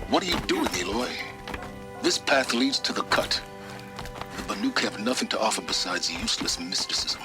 What are you doing, Aloy? This path leads to the cut. The Banuk have nothing to offer besides useless mysticism.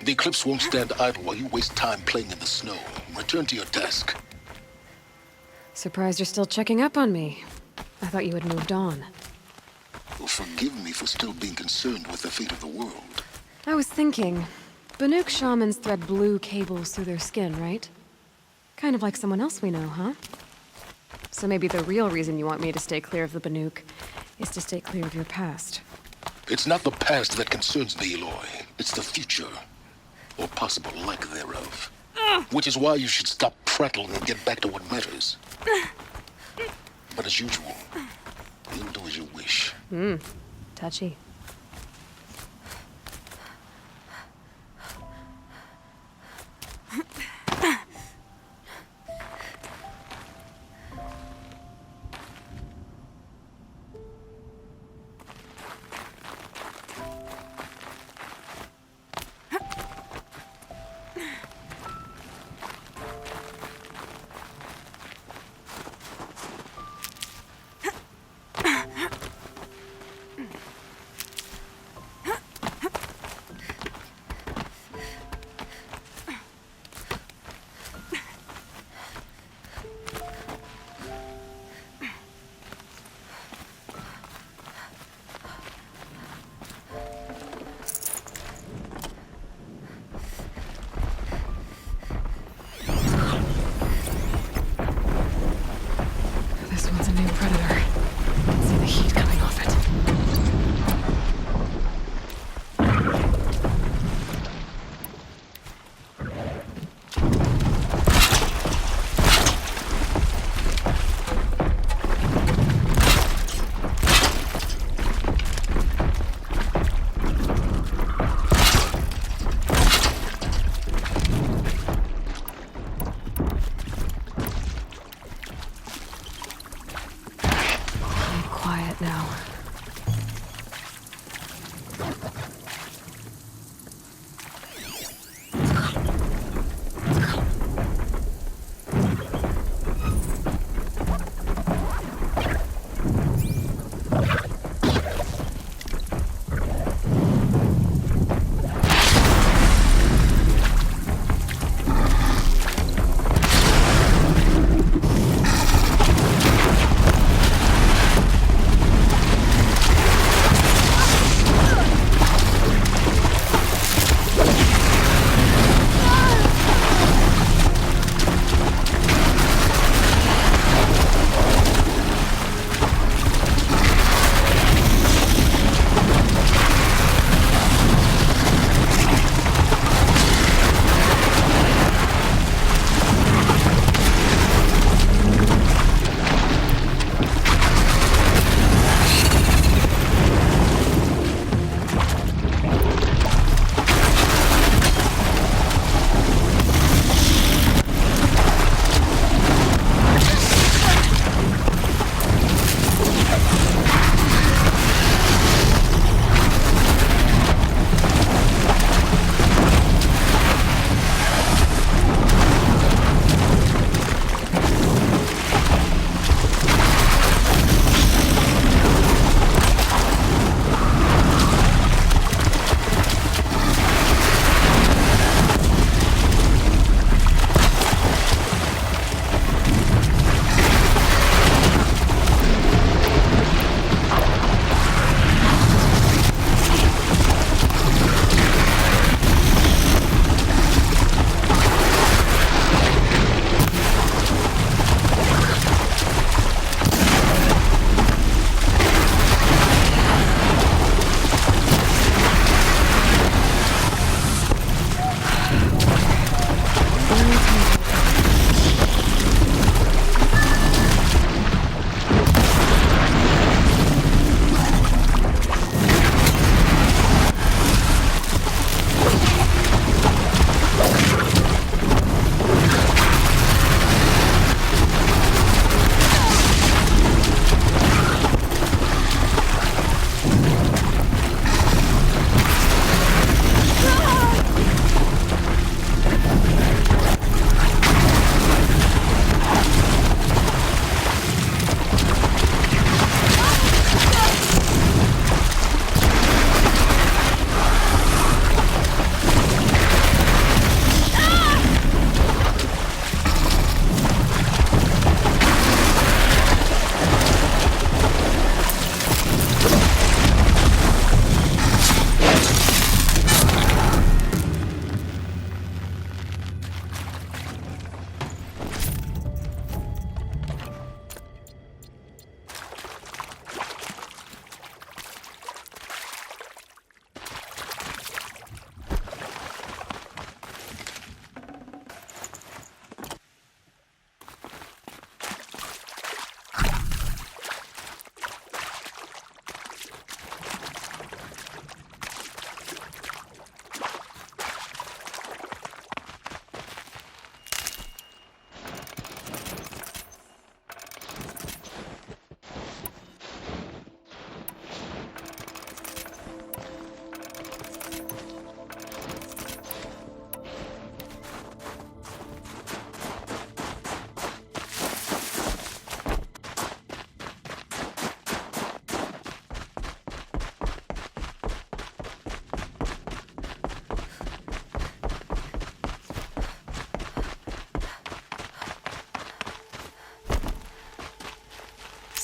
The Eclipse won't stand idle while you waste time playing in the snow. Return to your task. Surprised you're still checking up on me. I thought you had moved on. Well, forgive me for still being concerned with the fate of the world. I was thinking, Banuk shamans thread blue cables through their skin, right? Kind of like someone else we know, huh? So maybe the real reason you want me to stay clear of the Banuk is to stay clear of your past. It's not the past that concerns me, Aloy. It's the future. Or possible lack thereof. Which is why you should stop prattling and get back to what matters. But as usual, you'll do as you wish. Touchy.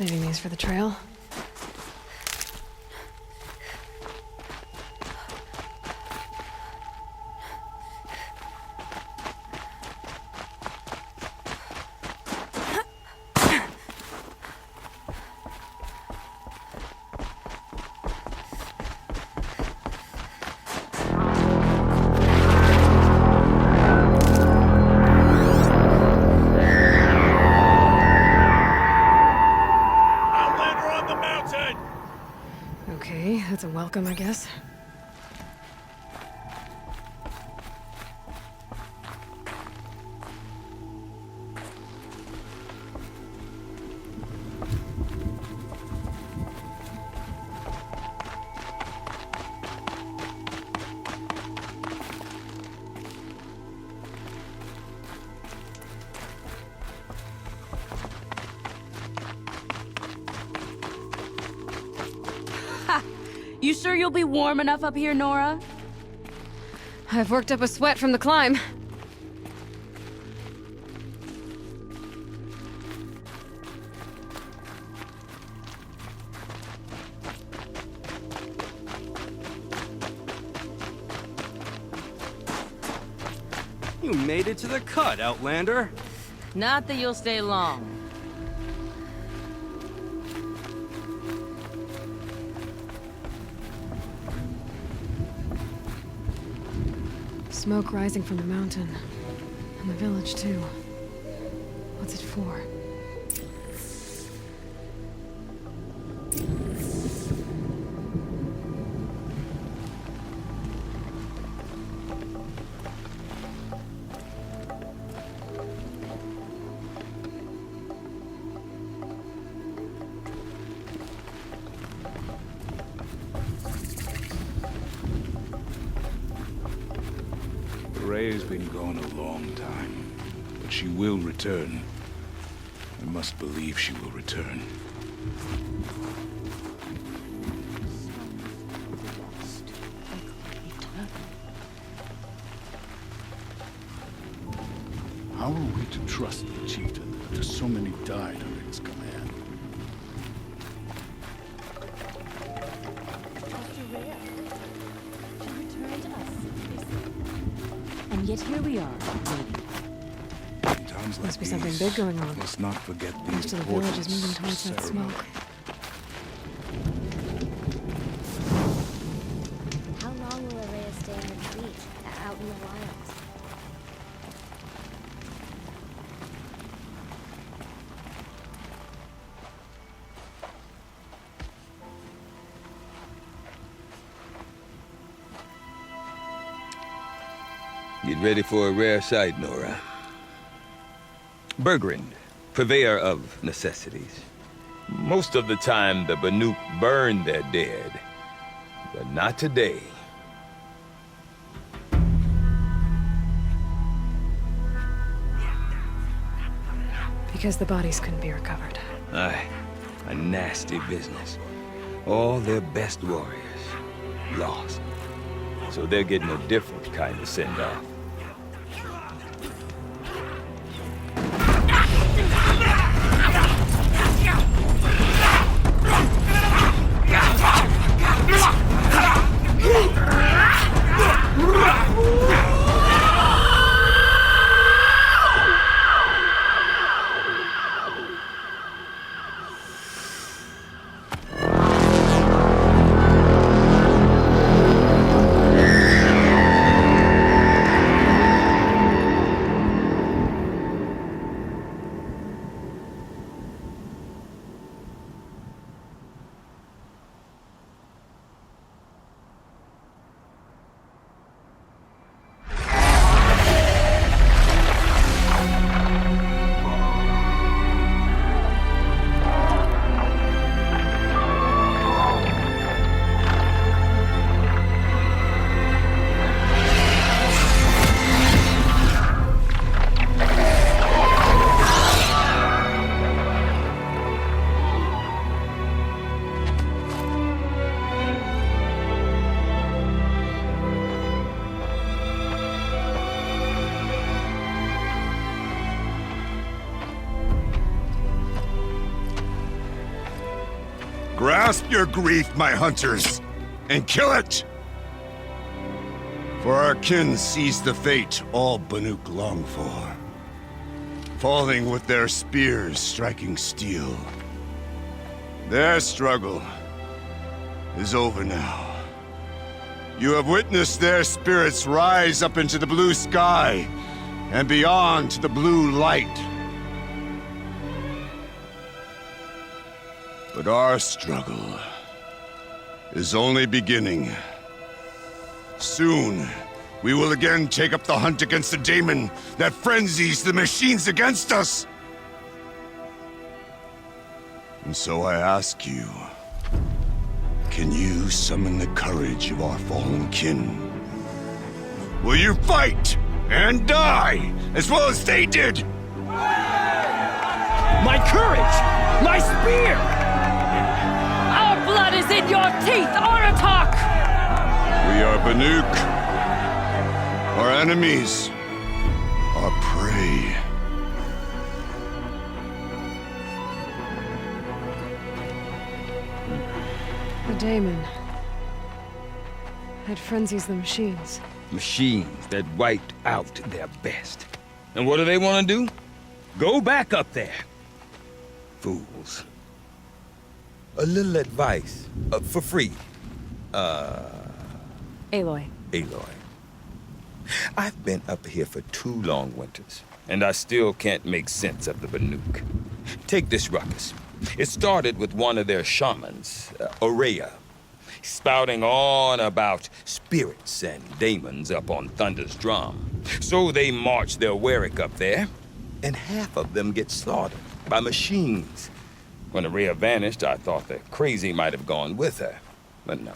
Saving these for the trail. Outlander on the mountain! Okay, that's a welcome, I guess. You sure you'll be warm enough up here, Nora? I've worked up a sweat from the climb. You made it to the cut, Outlander. Not that you'll stay long. Smoke rising from the mountain. And the village, too. What's it for? Rhea's been gone a long time, but she will return. I must believe she will return. How are we to trust the chieftain after so many died under his command? She returned us. And yet here we are, waiting. In times like Must be something these, big going on. Let's not forget the Most of the village is moving importance towards of that ceremony. smoke. How long will Araya stay in retreat, out in the wilds? Get ready for a rare sight, Nora. Bergrand, purveyor of necessities. Most of the time, the Banuk burn their dead. But not today. Because the bodies couldn't be recovered. Aye, a nasty business. All their best warriors lost. So they're getting a different kind of send-off. Grasp your grief, my hunters, and kill it! For our kin sees the fate all Banuk long for. Falling with their spears striking steel. Their struggle is over now. You have witnessed their spirits rise up into the blue sky and beyond to the blue light. But our struggle is only beginning. Soon, we will again take up the hunt against the daemon that frenzies the machines against us. And so I ask you, can you summon the courage of our fallen kin? Will you fight and die as well as they did? My courage! My spear! Our blood is in your teeth, Aratak! We are Banuk. Our enemies are prey. The daemon. It frenzies the machines. Machines that wiped out their best. And what do they want to do? Go back up there. Fools. A little advice, for free. Aloy. Aloy. I've been up here for 2 long winters, and I still can't make sense of the Banuk. Take this ruckus. It started with one of their shamans, Ourea, spouting on about spirits and daemons up on Thunder's drum. So they march their Warwick up there, and half of them get slaughtered by machines. When Ourea vanished, I thought the crazy might have gone with her, but no.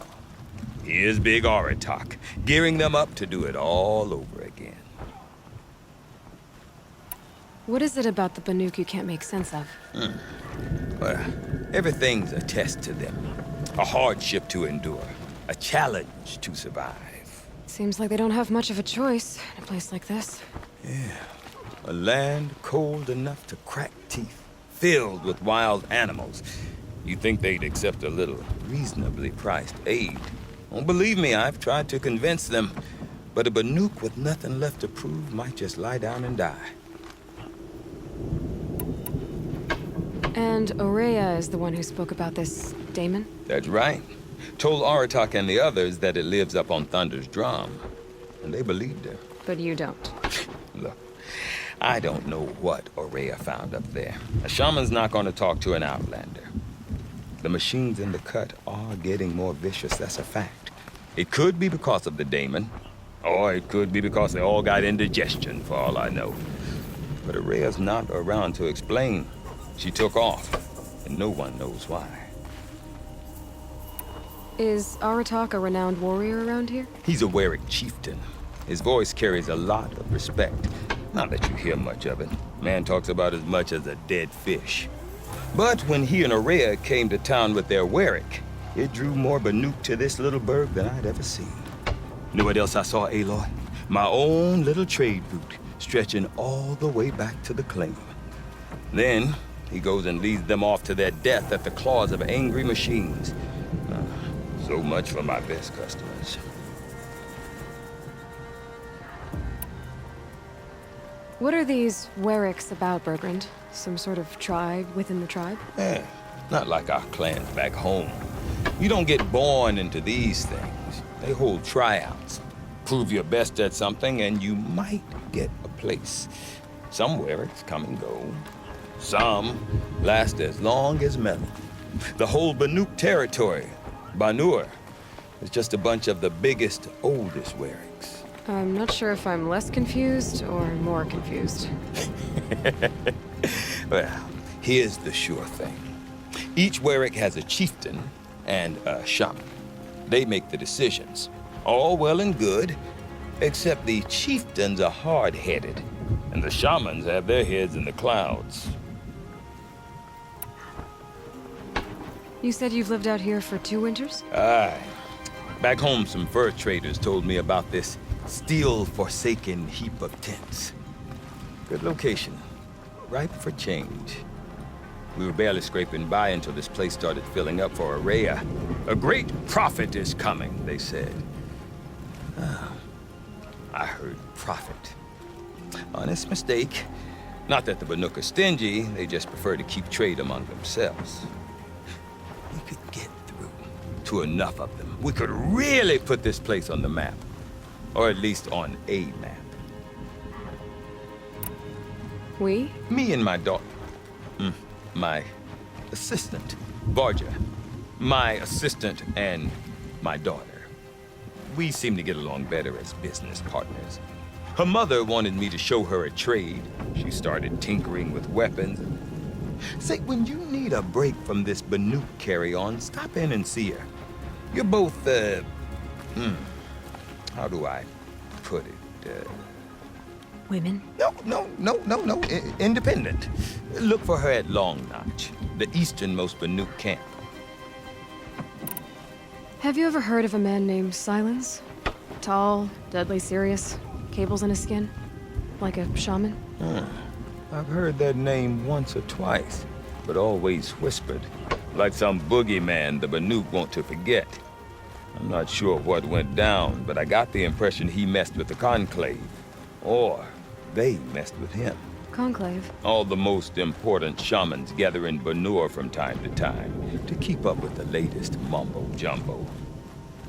Here's Big Aratak, gearing them up to do it all over again. What is it about the Banuk you can't make sense of? Well, everything's a test to them. A hardship to endure. A challenge to survive. Seems like they don't have much of a choice in a place like this. Yeah. A land cold enough to crack teeth. Filled with wild animals. You'd think they'd accept a little reasonably priced aid. Don't believe me, I've tried to convince them. But a Banuk with nothing left to prove might just lie down and die. And Ourea is the one who spoke about this daemon? That's right. Told Aratak and the others that it lives up on Thunder's drum. And they believed her. But you don't. Look, I don't know what Ourea found up there. A shaman's not going to talk to an outlander. The machines in the cut are getting more vicious, that's a fact. It could be because of the daemon, or it could be because they all got indigestion, for all I know. But Ourea's not around to explain. She took off, and no one knows why. Is Aratak a renowned warrior around here? He's a Warwick chieftain. His voice carries a lot of respect. Not that you hear much of it. Man talks about as much as a dead fish. But when he and Ourea came to town with their Warwick, it drew more Banuk to this little burg than I'd ever seen. Know what else I saw, Aloy? My own little trade route, stretching all the way back to the claim. Then, he goes and leads them off to their death at the claws of angry machines. So much for my best customers. What are these Warwicks about, Bergrand? Some sort of tribe within the tribe? Not like our clans back home. You don't get born into these things. They hold tryouts. Prove your best at something and you might get a place. Some Warwicks come and go. Some last as long as metal. The whole Banuk territory, Banur, is just a bunch of the biggest, oldest Warwicks. I'm not sure if I'm less confused or more confused. Well, here's the sure thing. Each Warwick has a chieftain and a shaman. They make the decisions. All well and good, except the chieftains are hard-headed, and the shamans have their heads in the clouds. You said you've lived out here for 2 winters? Aye. Back home, some fur traders told me about this steel-forsaken heap of tents. Good location. Ripe for change. We were barely scraping by until this place started filling up for Araya. A great prophet is coming, they said. I heard prophet. Honest mistake. Not that the Banuk are stingy, they just prefer to keep trade among themselves. We could get through to enough of them. We could really put this place on the map. Or at least on a map. We? Me and my daughter. My assistant, Barja. My assistant and my daughter. We seem to get along better as business partners. Her mother wanted me to show her a trade. She started tinkering with weapons. Say, when you need a break from this Banuk carry-on, stop in and see her. You're both, how do I put it? Women? No. Independent. Look for her at Long Notch, the easternmost Banuk camp. Have you ever heard of a man named Silence? Tall, deadly serious, cables in his skin? Like a shaman? I've heard that name once or twice, but always whispered. Like some boogeyman the Banuk want to forget. I'm not sure what went down, but I got the impression he messed with the Conclave. Or they messed with him. Conclave? All the most important shamans gather in Banur from time to time to keep up with the latest mumbo-jumbo.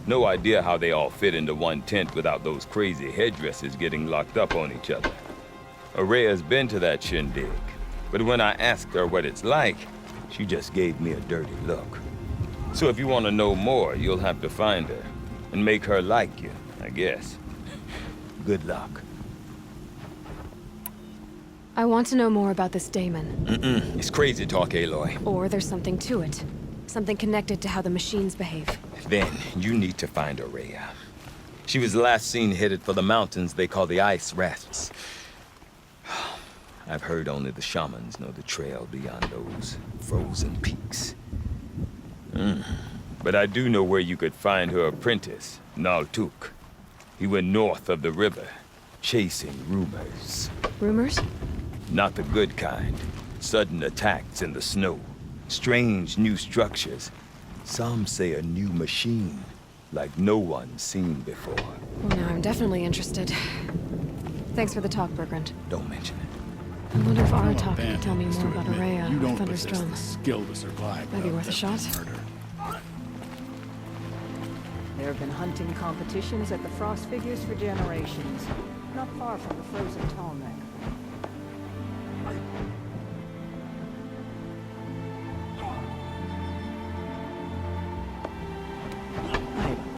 No idea how they all fit into one tent without those crazy headdresses getting locked up on each other. Araya's been to that shindig, but when I asked her what it's like, she just gave me a dirty look. So if you want to know more, you'll have to find her and make her like you, I guess. Good luck. I want to know more about this Daemon. It's crazy talk, Aloy. Or there's something to it. Something connected to how the machines behave. Then you need to find Araya. She was last seen headed for the mountains they call the Ice Rasps. I've heard only the shamans know the trail beyond those frozen peaks. But I do know where you could find her apprentice, Naltuk. He went north of the river, chasing rumors. Rumors? Not the good kind. Sudden attacks in the snow. Strange new structures. Some say a new machine, like no one's seen before. Well, now I'm definitely interested. Thanks for the talk, Bergrand. Don't mention it. I wonder if I'm Aratak abandoned could tell me to more about admit Araya You or don't possess Thunderstrom. the skill to survive. Might be without worth a shot. death and murder. There have been hunting competitions at the Frost Figures for generations, not far from the frozen Tallneck.